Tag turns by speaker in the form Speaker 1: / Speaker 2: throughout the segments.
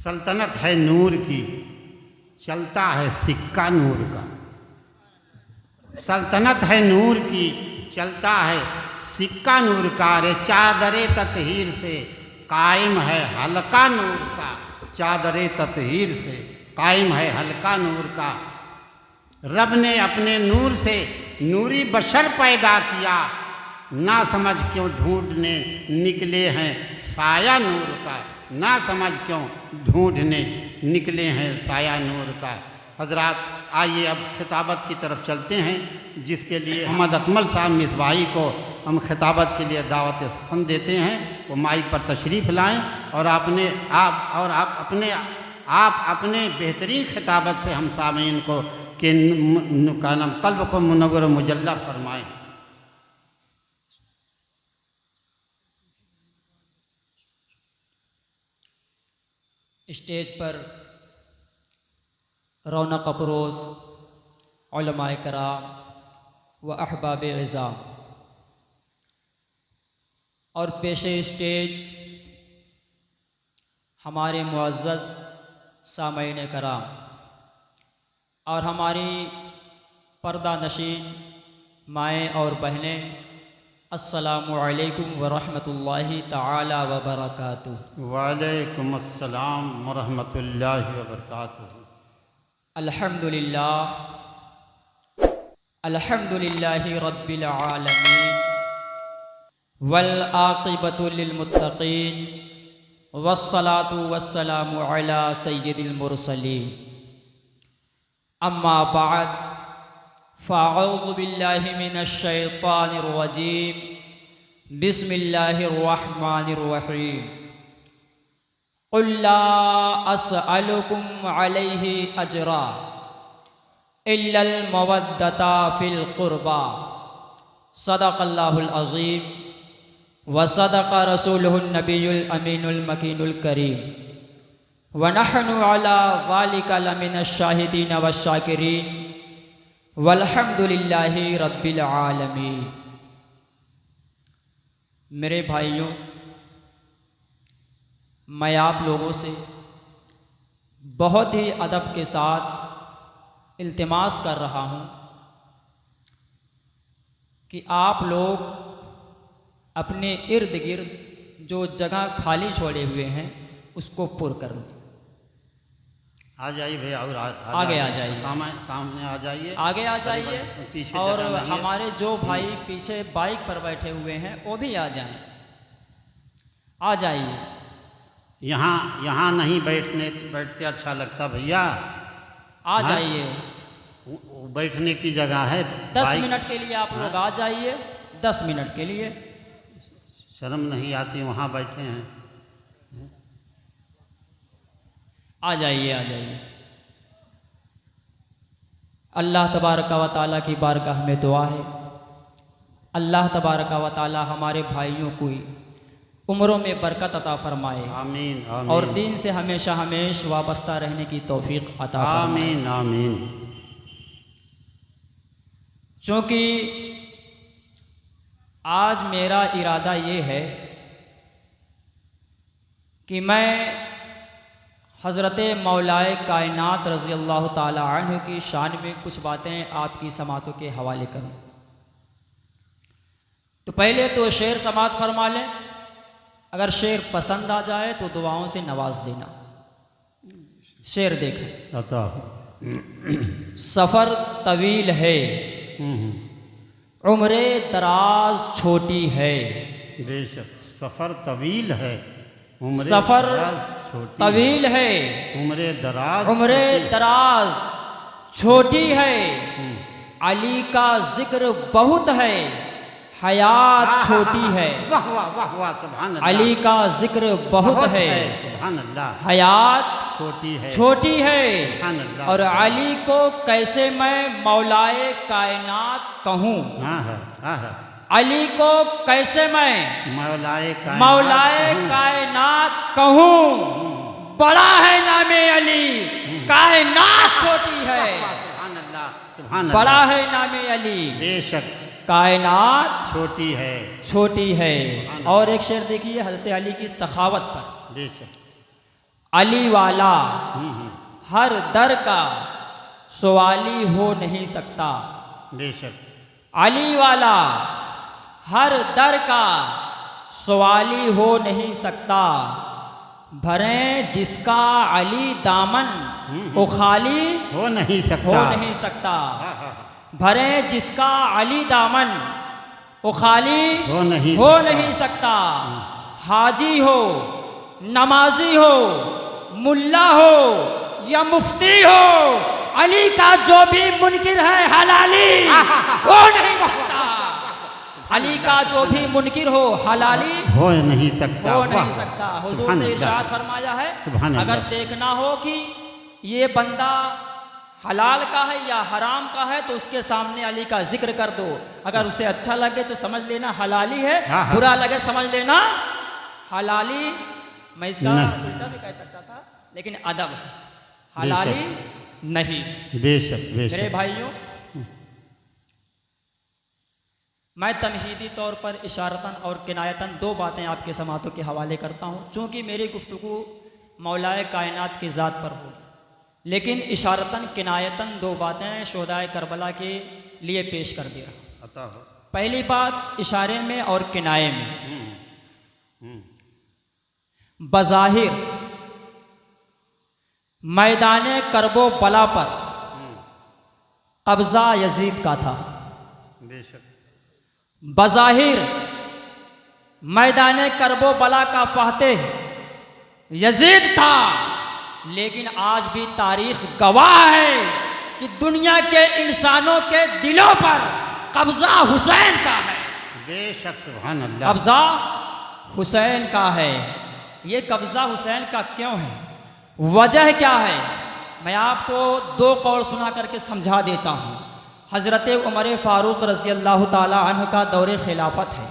Speaker 1: सल्तनत है नूर की, चलता है सिक्का नूर का। सल्तनत है नूर की, चलता है सिक्का नूर का। रे चादरे ततहीर से कायम है हल्का नूर का। चादरे ततहीर से कायम है हल्का नूर का। रब ने अपने नूर से नूरी बशर पैदा किया, ना समझ क्यों ढूंढने निकले हैं साया नूर का। ना समझ क्यों ढूंढने निकले हैं साया नूर का। हजरात, आइए अब खिताबत की तरफ चलते हैं, जिसके लिए मोहम्मद अकमल साहब मिसबाही को हम खिताबत के लिए दावत सुखन देते हैं। वो माइक पर तशरीफ़ लाएं और आप अपने बेहतरीन खिताबत से हम सामीन को के कल्ब को मुनव्वर मुजल्ला फरमाएं।
Speaker 2: स्टेज पर रौनक अफरोज़ उलमाए कराम व अहबाब इज़ाम और पेशे स्टेज हमारे मुअज़्ज़ज़ सामईन कराम और हमारी पर्दा नशीन माएँ और बहनें, अस्सलामु अलैकुम व रहमतुल्लाहि तआला व बरकातुहू।
Speaker 1: वालेकुम अस्सलाम व रहमतुल्लाहि व बरकातुहू।
Speaker 2: अल्हम्दुलिल्लाहि रब्बिल आलमीन वल आक़िबतु लिल मुत्तक़ीन वस्सलातु वस्सलामु अला सय्यिदिल मुरसलीन। अम्मा बाद फ़अऊज़ु बिल्लाहि मिनश शैतानिर रजीम। बिस्मिल्लाहिर रहमानिर रहीम। क़ुल ला अस्अलुकुम अलैहि अजरा इल्लल मवद्दता फ़िल क़ुरबा। सदक़ल्लाहुल अज़ीम व सदक़ रसूलुहुन नबियुल अमीनुल मकीनुल करीम व नहनु अला ज़ालिका लमिनश शाहिदीन वश्शाकिरीन वल्हम्दुलिल्लाहि रब्बिल आलमीन। मेरे भाइयों, मैं आप लोगों से बहुत ही अदब के साथ इल्तिमास कर रहा हूँ कि आप लोग अपने इर्द गिर्द जो जगह खाली छोड़े हुए हैं उसको पुर कर लें।
Speaker 1: आ जाइए भैया, और
Speaker 2: आगे आ जाइए,
Speaker 1: सामने आ जाइए,
Speaker 2: आगे आ जाइए।
Speaker 1: पीछे
Speaker 2: और हमारे जो भाई पीछे बाइक पर बैठे हुए हैं वो भी आ जाएं, आ जाइए।
Speaker 1: यहाँ नहीं बैठते अच्छा लगता भैया,
Speaker 2: आ जाइए।
Speaker 1: बैठने की जगह है।
Speaker 2: 10 मिनट के लिए आप लोग आ जाइए, 10 मिनट के लिए।
Speaker 1: शर्म नहीं आती, वहाँ बैठे हैं।
Speaker 2: आ जाइए, आ जाइए। अल्लाह तबारक व तआला की बारगाह में दुआ है, अल्लाह तबारक व तआला हमारे भाइयों को उम्रों में बरकत अता फरमाए।
Speaker 1: आमीन, आमीन।
Speaker 2: और दीन से हमेशा हमेशा वाबस्ता रहने की तौफीक अता फरमाए।
Speaker 1: आमीन, आमीन।
Speaker 2: चूँकि आज मेरा इरादा ये है कि मैं हज़रत मौलाए कायनात रज़ी अल्लाह ताला अन्हु की शान में कुछ बातें आपकी समातों के हवाले करूं। तो पहले तो शेर समात फरमा लें, अगर शेर पसंद आ जाए तो दुआओं से नवाज देना। शेर देखें। सफ़र तवील है, उम्रे दराज छोटी है।
Speaker 1: बेशक सफ़र तवील है,
Speaker 2: सफ़र तवील है,
Speaker 1: उम्रे
Speaker 2: दराज छोटी है। अली का जिक्र बहुत है, हयात छोटी है।
Speaker 1: वाह वाह वाह वाह, सुभान अल्लाह।
Speaker 2: अली का जिक्र बहुत है,
Speaker 1: सुभान अल्लाह।
Speaker 2: हयात छोटी है।
Speaker 1: सुभान अल्लाह।
Speaker 2: और अली को कैसे मैं मौलाए कायनात कहूँ। अली को कैसे मैं मौलाए कायनात कहूँ। बड़ा है नामे अली, कायनात छोटी है।
Speaker 1: सुभान अल्लाह, सुभान अल्लाह।
Speaker 2: बड़ा है नामे अली,
Speaker 1: बेशक
Speaker 2: कायनात
Speaker 1: छोटी है।
Speaker 2: और एक शेर देखिए हज़रत अली की सखावत पर।
Speaker 1: बेशक
Speaker 2: अली वाला हर दर का सवाली हो नहीं सकता।
Speaker 1: बेशक।
Speaker 2: अली वाला हर दर का सवाली हो नहीं सकता। भरें जिसका अली दामन वो खाली
Speaker 1: हो नहीं सकता।
Speaker 2: हो नहीं सकता। भरें जिसका अली दामन वो खाली
Speaker 1: हो
Speaker 2: नहीं सकता। हाजी हो, नमाजी हो, मुल्ला हो या मुफ्ती हो, अली का जो भी मुनकिर है हलाली हो नहीं सकता। अली का जो भी मुनकिर हो हलाली
Speaker 1: हो नहीं सकता।
Speaker 2: हो नहीं सकता। हुजूर ने इरशाद फरमाया है, अगर देखना हो कि ये बंदा हलाल का है या हराम का है तो उसके सामने अली का जिक्र कर दो। अगर उसे अच्छा लगे तो समझ लेना हलाली है, बुरा लगे समझ लेना हलाली। मैं इसका उल्टा भी कह सकता था, लेकिन अदब है, हलाली नहीं।
Speaker 1: बेशक बेशक।
Speaker 2: मेरे भाइयों, मैं तमहीदी तौर पर इशारतन और किनायतन दो बातें आपके समातों के हवाले करता हूँ, चूँकि मेरी गुफ्तगू मौलाए कायनात की ज़ात पर होगी, लेकिन इशारतन किनायतन दो बातें शोहदाए करबला के लिए पेश कर दिया। पहली बात इशारे में और किनाये में। बज़ाहिर मैदाने करबो बला पर कब्ज़ा यजीद का था। बज़ाहिर मैदाने करबो बला का फातेह यजीद था, लेकिन आज भी तारीख गवाह है कि दुनिया के इंसानों के दिलों पर कब्ज़ा हुसैन का है।
Speaker 1: बेशक, सुभान अल्लाह।
Speaker 2: कब्ज़ा हुसैन का है। ये कब्ज़ा हुसैन का क्यों है, वजह क्या है, मैं आपको दो कौल सुना करके समझा देता हूँ। हज़रत उमर फ़ारूक रज़ी अल्लाह ताला अन्हु का दौरे खिलाफत है।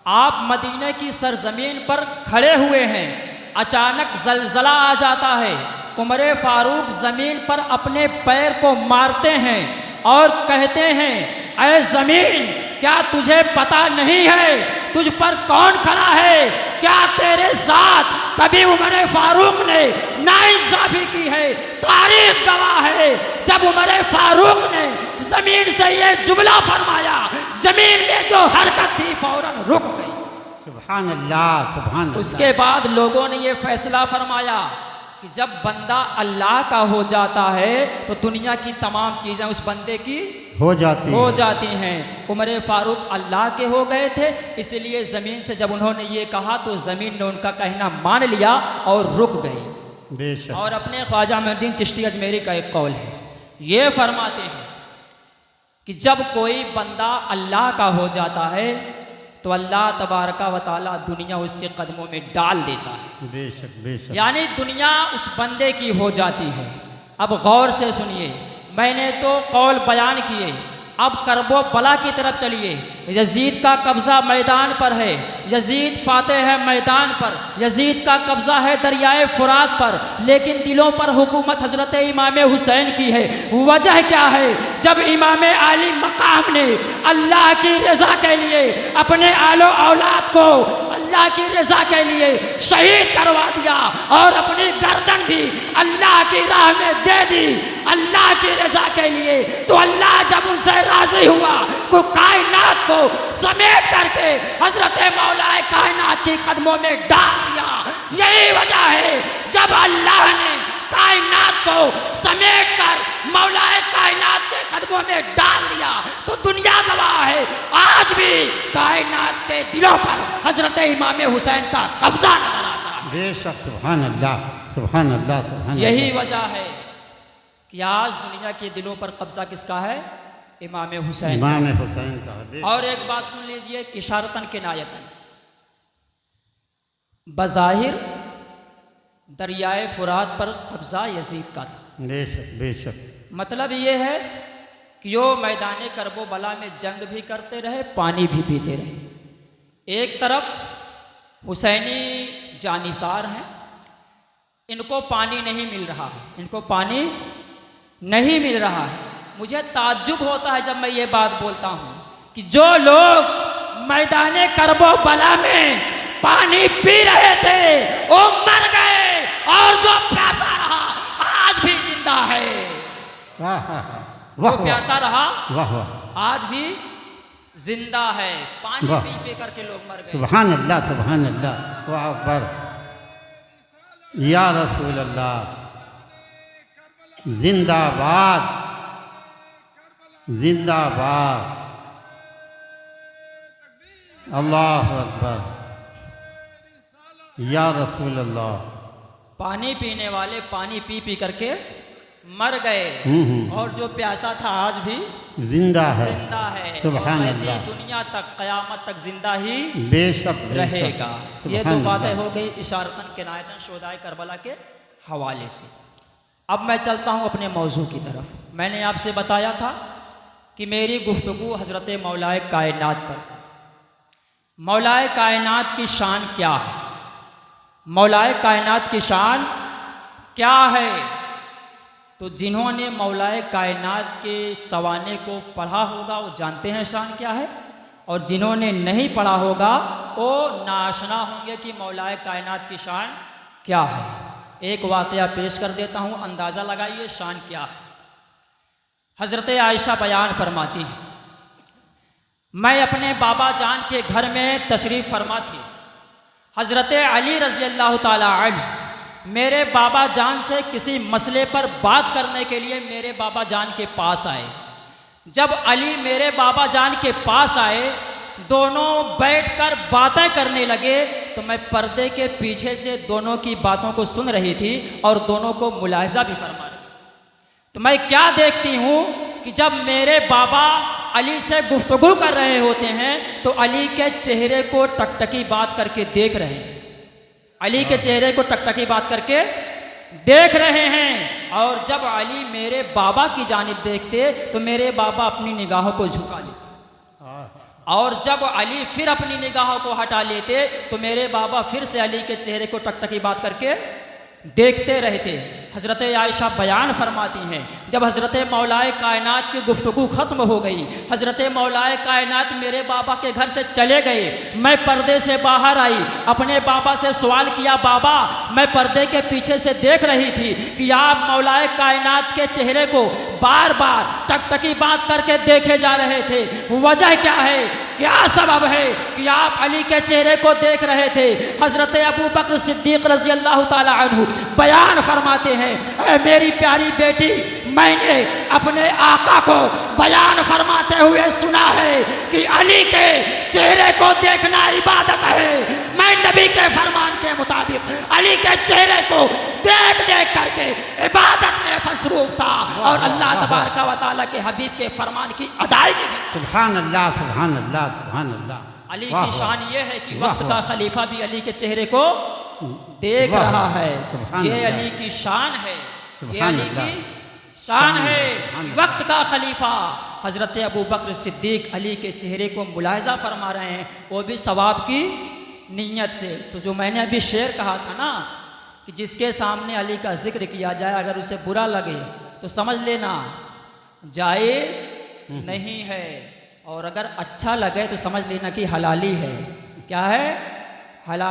Speaker 2: आप मदीने की सरजमीन पर खड़े हुए हैं, अचानक ज़लज़ला आ जाता है। उमर फ़ारूक ज़मीन पर अपने पैर को मारते हैं और कहते हैं, ऐ ज़मीन, क्या तुझे पता नहीं है तुझ पर कौन खड़ा है? क्या तेरे साथ कभी उमर फ़ारूक ने नाइंसाफ़ी की है? तारीख गवाह है, जब उमर फ़ारूक ने ज़मीन से ये जुमला फरमाया, ज़मीन में जो हरकत थी फौरन रुक गई।
Speaker 1: सुभान अल्लाह, सुभान अल्लाह।
Speaker 2: उसके बाद लोगों ने ये फैसला फरमाया कि जब बंदा अल्लाह का हो जाता है तो दुनिया की तमाम चीज़ें उस बंदे की हो जाती हैं। उमर फ़ारूक अल्लाह के हो गए थे, इसलिए ज़मीन से जब उन्होंने ये कहा तो ज़मीन ने उनका कहना मान लिया और रुक गई। और अपने ख्वाजा मोइनुद्दीन चिश्ती अजमेरी का एक कौल है, ये फरमाते हैं कि जब कोई बंदा अल्लाह का हो जाता है तो अल्लाह तबारका व तआला दुनिया उसके कदमों में डाल देता है।
Speaker 1: बेशक बेशक।
Speaker 2: यानी दुनिया उस बंदे की हो जाती है। अब गौर से सुनिए, मैंने तो कौल बयान किए, अब करबो बला की तरफ चलिए। यजीद का कब्ज़ा मैदान पर है, यजीद फातेह है मैदान पर, यजीद का कब्ज़ा है दरियाए फुरात पर, लेकिन दिलों पर हुकूमत हज़रत इमाम हुसैन की है। वजह क्या है? जब इमाम आली मकाम ने अल्लाह की रज़ा के लिए अपने आलो औलाद को अल्लाह की रज़ा के लिए शहीद करवा दिया और अपनी गर्दन भी अल्लाह की राह में दे दी अल्लाह की रज़ा के लिए, तो अल्लाह जब उनसे राज़ी हुआ तो कायनात को समेट करके हज़रत मौलाए कायनात के कदमों में डाल दिया। यही वजह है जब अल्लाह ने कायनात को समेट कर मौलाए कायनात के कदमों में डाल दिया तो दुनिया गवाह है, आज भी कायनात के दिलों पर हज़रत इमाम हुसैन का कब्ज़ा नजर आता है।
Speaker 1: बेशक, सुभान अल्लाह, सुभान अल्लाह, सुभान।
Speaker 2: यही वजह है कि आज दुनिया के दिलों पर कब्ज़ा किसका है? इमाम हुसैन
Speaker 1: का है।
Speaker 2: और एक बात सुन लीजिए, इशारतन किनायतन, बज़ाहिर दरियाए फुरात पर कब्ज़ा यजीद का था।
Speaker 1: बेशक बेशक।
Speaker 2: मतलब ये है कि वो मैदान करबो बला में जंग भी करते रहे, पानी भी पीते रहे। एक तरफ हुसैनी जानिसार हैं, इनको पानी नहीं मिल रहा है, इनको पानी नहीं मिल रहा है। मुझे ताज्जुब होता है जब मैं ये बात बोलता हूँ कि जो लोग मैदान करबो बला में पानी पी रहे थे वो मर गए, और जो
Speaker 1: वाह,
Speaker 2: जो प्यासा रहा
Speaker 1: वाह वाह,
Speaker 2: आज भी जिंदा है। पानी
Speaker 1: वाह।
Speaker 2: पी पी करके लोग मर गए।
Speaker 1: सुभान अल्लाह, सुभान अल्लाह, वाह अकबर, या रसूल अल्लाह, जिंदाबाद, जिंदाबाद, अल्लाह अकबर, या रसूल अल्लाह।
Speaker 2: पानी पीने वाले पानी पी पी करके मर गए, और जो प्यासा था आज भी
Speaker 1: जिंदा है,
Speaker 2: जिंदा है।
Speaker 1: सुभान
Speaker 2: और
Speaker 1: अल्लाह,
Speaker 2: दुनिया तक कयामत तक जिंदा ही
Speaker 1: बेशक
Speaker 2: रहेगा। ये
Speaker 1: सुभान
Speaker 2: दो बातें
Speaker 1: अल्लाह।
Speaker 2: हो गई इशारतन किनायतन शोदाए करबला के हवाले से। अब मैं चलता हूँ अपने मौजू की तरफ। मैंने आपसे बताया था कि मेरी गुफ्तगू हज़रत मौलाए कायनात पर। मौलाए कायनात की शान क्या है? मौलाए कायनात की शान क्या है? तो जिन्होंने मौलाए कायनात के सवाने को पढ़ा होगा वो जानते हैं शान क्या है, और जिन्होंने नहीं पढ़ा होगा वो नाशना होंगे कि मौलाए कायनात की शान क्या है। एक वाक़या पेश कर देता हूँ, अंदाज़ा लगाइए शान क्या है। हज़रत आयशा बयान फरमाती हैं, मैं अपने बाबा जान के घर में तशरीफ़ फरमा थी। हज़रत अली रज़ी अल्लाह ताला अन्हु मेरे बाबा जान से किसी मसले पर बात करने के लिए मेरे बाबा जान के पास आए। जब अली मेरे बाबा जान के पास आए, दोनों बैठकर बातें करने लगे, तो मैं पर्दे के पीछे से दोनों की बातों को सुन रही थी और दोनों को मुलाहिजा भी फरमा रही। तो मैं क्या देखती हूँ कि जब मेरे बाबा अली से गुफ्तगू कर रहे होते हैं तो अली के चेहरे को टकटकी बात करके देख रहे हैं, अली के चेहरे को टकटकी बात करके देख रहे हैं। और जब अली मेरे बाबा की जानिब देखते तो मेरे बाबा अपनी निगाहों को झुका लेते, और जब अली फिर अपनी निगाहों को हटा लेते तो मेरे बाबा फिर से अली के चेहरे को टकटकी बात करके देखते रहते। हज़रत आयशा बयान फरमाती हैं, जब हज़रत मौलाए कायनात की गुफ्तगू ख़त्म हो गई, हज़रत मौलाए कायनात मेरे बाबा के घर से चले गए, मैं पर्दे से बाहर आई, अपने बाबा से सवाल किया, बाबा मैं पर्दे के पीछे से देख रही थी कि आप मौलाए कायनात के चेहरे को बार बार टकटकी बात करके देखे जा रहे थे, वजह क्या है, क्या सबब है कि आप अली के चेहरे को देख रहे थे? हज़रत अबू बकर सिद्दीक़ रज़ी अल्लाह ताला अन्हु बयान फरमाते हैं, मेरी प्यारी बेटी, मैंने अपने आका को बयान फरमाते हुए सुना है कि अली के चेहरे को देखना इबादत है। मैं नबी के फरमान के मुताबिक अली के चेहरे को देख देख करके इबादत में मसरूफ था और अल्लाह तबारक व तआला के हबीब के फरमान की अदायगी में।
Speaker 1: सुभान अल्लाह, सुभान अल्लाह, सुभान अल्लाह।
Speaker 2: अली की शान ये है कि वक्त का खलीफा भी अली के चेहरे को देख रहा है। ये अली की शान है, ये अली की शान है। वक्त का खलीफा हज़रत अबू बकर सिद्दीक अली के चेहरे को मुलाहिजा फरमा रहे हैं, वो भी सवाब की नीयत से। तो जो मैंने अभी शेर कहा था ना कि जिसके सामने अली का जिक्र किया जाए अगर उसे बुरा लगे तो समझ लेना जायज़ नहीं है, और अगर अच्छा लगे तो समझ लेना कि हलाली है। क्या है? हलाल।